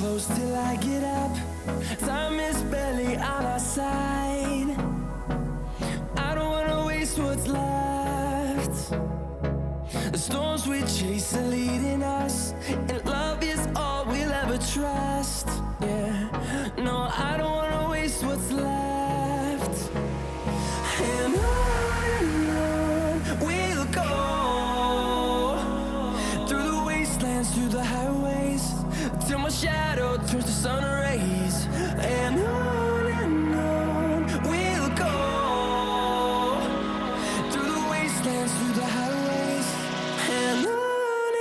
close till I get up. Time is barely on our side. I don't wanna waste what's left. The storms we chase are leading us, and love is all we'll ever trust. Yeah, no, I don't wanna waste what's left. And on we'll go, through the wastelands, through the highways, till my shadow turns to sun rays. And on we'll go, through the wastelands, through the highways, and on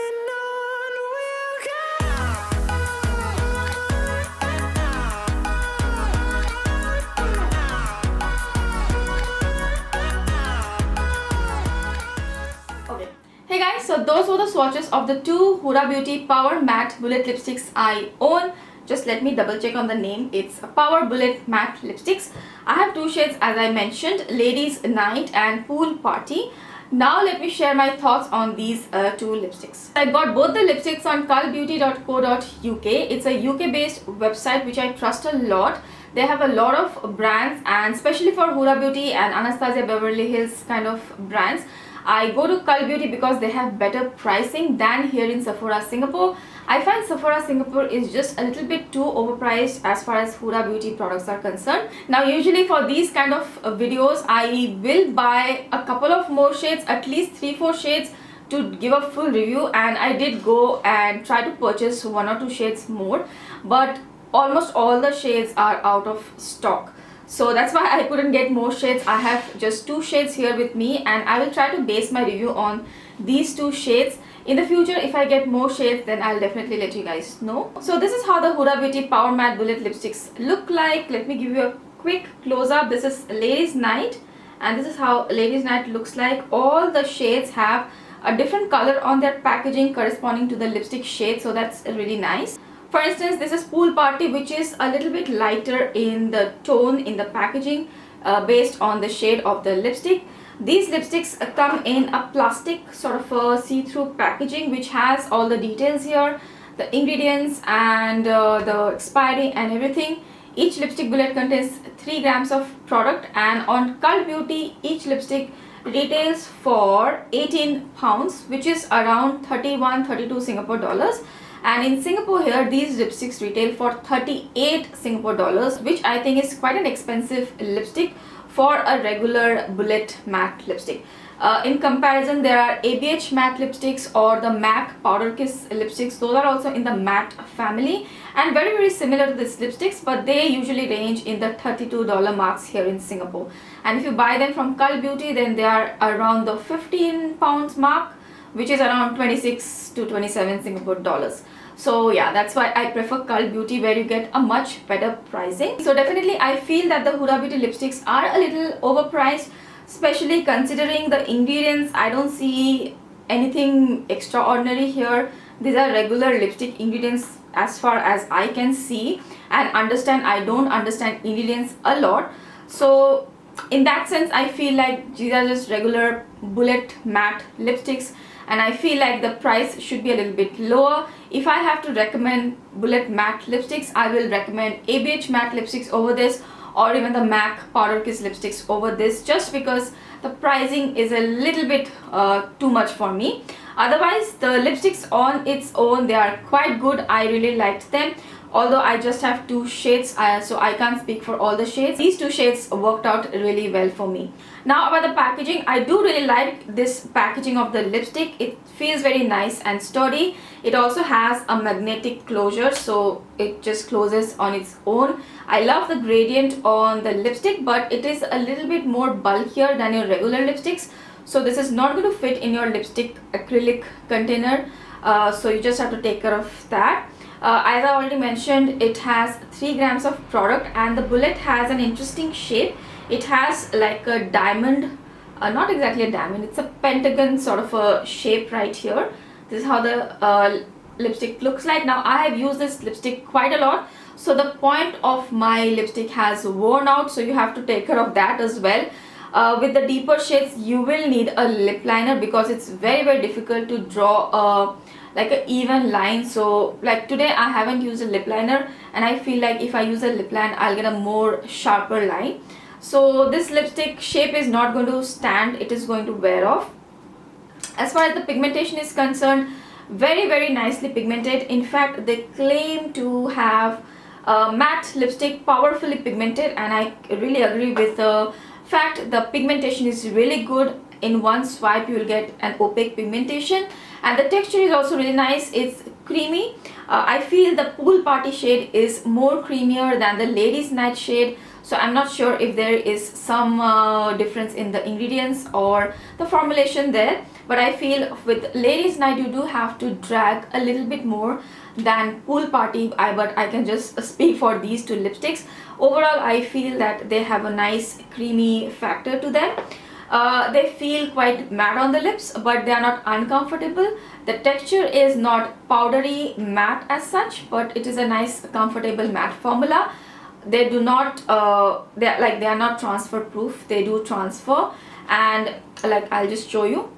we'll go. Okay. Hey guys, so those were the swatches of the two Huda Beauty Power Matte Bullet Lipsticks I own. Just let me double check on the name. It's Power Bullet Matte Lipsticks. I have two shades as I mentioned, Ladies Night and Pool Party. Now let me share my thoughts on these two lipsticks. I got both the lipsticks on cullbeauty.co.uk. It's a UK based website which I trust a lot. They have a lot of brands, and especially for Huda Beauty and Anastasia Beverly Hills kind of brands, I go to Cull Beauty because they have better pricing than here in Sephora Singapore. I find Sephora Singapore is just a little bit too overpriced as far as Huda Beauty products are concerned. Now usually for these kind of videos, I will buy a couple of more shades, at least 3-4 shades, to give a full review, and I did go and try to purchase 1 or 2 shades more, but almost all the shades are out of stock. So that's why I couldn't get more shades. I have just 2 shades here with me, and I will try to base my review on these 2 shades. In the future, if I get more shades, then I'll definitely let you guys know. So this is how the Huda Beauty Power Matte Bullet Lipsticks look like. Let me give you a quick close-up. This is Ladies Night, and this is how Ladies Night looks like. All the shades have a different color on their packaging corresponding to the lipstick shade, so that's really nice. For instance, this is Pool Party, which is a little bit lighter in the tone in the packaging based on the shade of the lipstick. These lipsticks come in a plastic sort of a see-through packaging which has all the details here, the ingredients and the expiry and everything. Each lipstick bullet contains 3 grams of product, and on Cull Beauty each lipstick retails for 18 pounds, which is around 31-32 Singapore dollars. And in Singapore here, these lipsticks retail for 38 Singapore dollars, which I think is quite an expensive lipstick for a regular bullet matte lipstick. In comparison, there are ABH matte lipsticks or the MAC Powder Kiss lipsticks. Those are also in the matte family and very similar to these lipsticks, but they usually range in the $32 marks here in Singapore. And if you buy them from Cull Beauty, then they are around the 15 pounds mark, which is around 26 to 27 Singapore dollars. So yeah, that's why I prefer Cull Beauty, where you get a much better pricing. So definitely I feel that the Huda Beauty lipsticks are a little overpriced, especially considering the ingredients. I don't see anything extraordinary here. These are regular lipstick ingredients as far as I can see and understand. I don't understand ingredients a lot. So in that sense, I feel like these are just regular bullet matte lipsticks, and I feel like the price should be a little bit lower. If I have to recommend bullet matte lipsticks, I will recommend ABH matte lipsticks over this, or even the MAC Powder Kiss lipsticks over this, just because the pricing is a little bit too much for me. Otherwise, the lipsticks on its own, they are quite good. I really liked them. Although I just have 2 shades, so I can't speak for all the shades. These 2 shades worked out really well for me. Now about the packaging, I do really like this packaging of the lipstick. It feels very nice and sturdy. It also has a magnetic closure, so it just closes on its own. I love the gradient on the lipstick, but it is a little bit more bulkier than your regular lipsticks. So this is not going to fit in your lipstick acrylic container, so you just have to take care of that. As I already mentioned, it has 3 grams of product, and the bullet has an interesting shape. It has like a diamond, not exactly a diamond, it's a pentagon sort of a shape right here. This is how the lipstick looks like. Now I have used this lipstick quite a lot, so the point of my lipstick has worn out, so you have to take care of that as well. With the deeper shades, you will need a lip liner because it's very difficult to draw a like an even line. So like today I haven't used a lip liner, and I feel like if I use a lip line I'll get a more sharper line. So this lipstick shape is not going to stand, it is going to wear off. As far as the pigmentation is concerned, very nicely pigmented. In fact, they claim to have matte lipstick powerfully pigmented, and I really agree with the fact the pigmentation is really good. In one swipe you will get an opaque pigmentation, and the texture is also really nice. It's creamy. I feel the pool party shade is more creamier than the ladies night shade, so I'm not sure if there is some difference in the ingredients or the formulation there, but I feel with ladies night you do have to drag a little bit more than pool party. But I can just speak for these two lipsticks. Overall I feel that they have a nice creamy factor to them. They feel quite matte on the lips, but they are not uncomfortable. The texture is not powdery matte as such, but it is a nice comfortable matte formula. They do not they are not transfer proof. They do transfer, and like I'll just show you,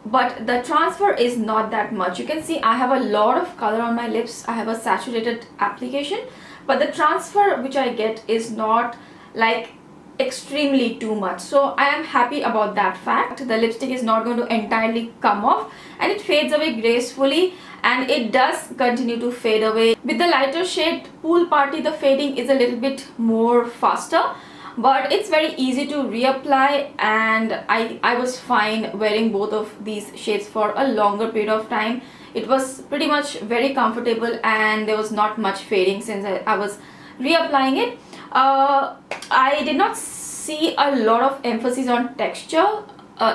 but the transfer is not that much. You can see I have a lot of color on my lips. I have a saturated application, but the transfer which I get is not like extremely too much. So I am happy about that fact. The lipstick is not going to entirely come off, and it fades away gracefully, and it does continue to fade away. With the lighter shade pool party, the fading is a little bit more faster, but it's very easy to reapply, and I was fine wearing both of these shades for a longer period of time. It was pretty much very comfortable, and there was not much fading since I was reapplying it. I did not see a lot of emphasis on texture.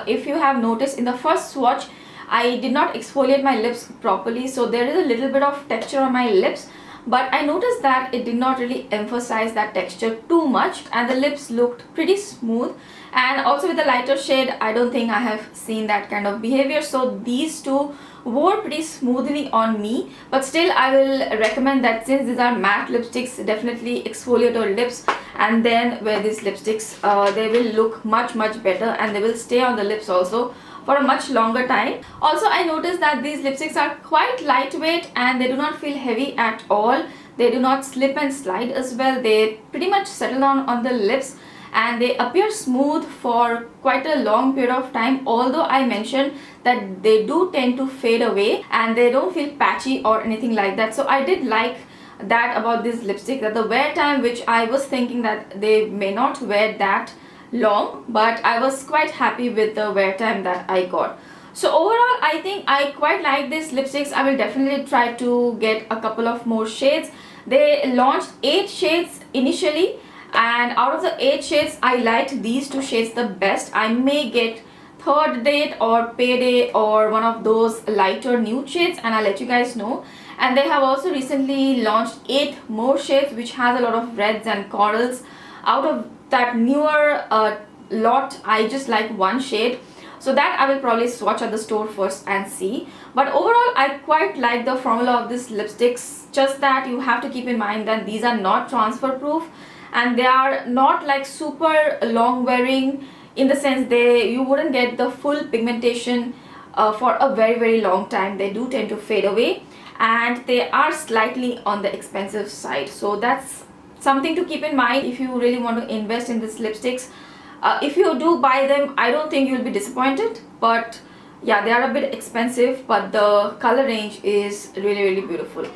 If you have noticed in the first swatch, I did not exfoliate my lips properly, so there is a little bit of texture on my lips, but I noticed that it did not really emphasize that texture too much, and the lips looked pretty smooth. And also with the lighter shade, I don't think I have seen that kind of behavior. So these two wore pretty smoothly on me, but still I will recommend that since these are matte lipsticks, definitely exfoliate your lips and then wear these lipsticks. They will look much better, and they will stay on the lips also for a much longer time. Also, I noticed that these lipsticks are quite lightweight, and they do not feel heavy at all. They do not slip and slide as well. They pretty much settle down on the lips, and they appear smooth for quite a long period of time, although I mentioned that they do tend to fade away and they don't feel patchy or anything like that. So I did like that about this lipstick, that the wear time, which I was thinking that they may not wear that long, but I was quite happy with the wear time that I got. So overall I think I quite like these lipsticks. I will definitely try to get a couple of more shades. They launched 8 shades initially, and out of the 8 shades I liked these 2 shades the best. I may get Third Date or Payday or one of those lighter nude shades, and I'll let you guys know. And they have also recently launched 8 more shades which has a lot of reds and corals. Out of that newer lot, I just like 1 shade, so that I will probably swatch at the store first and see. But overall I quite like the formula of these lipsticks, just that you have to keep in mind that these are not transfer proof, and they are not like super long wearing, in the sense you wouldn't get the full pigmentation for a very long time. They do tend to fade away, and they are slightly on the expensive side, so that's something to keep in mind if you really want to invest in these lipsticks. If you do buy them, I don't think you'll be disappointed, but yeah, they are a bit expensive, but the color range is really beautiful.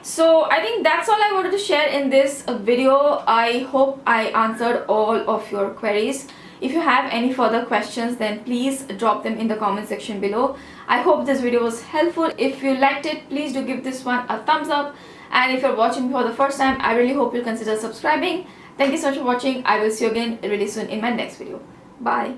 So I think that's all I wanted to share in this video. I hope I answered all of your queries. If you have any further questions, then please drop them in the comment section below. I hope this video was helpful. If you liked it, please do give this one a thumbs up, and if you're watching me for the first time, I really hope you'll consider subscribing. Thank you so much for watching. I will see you again really soon in my next video. Bye.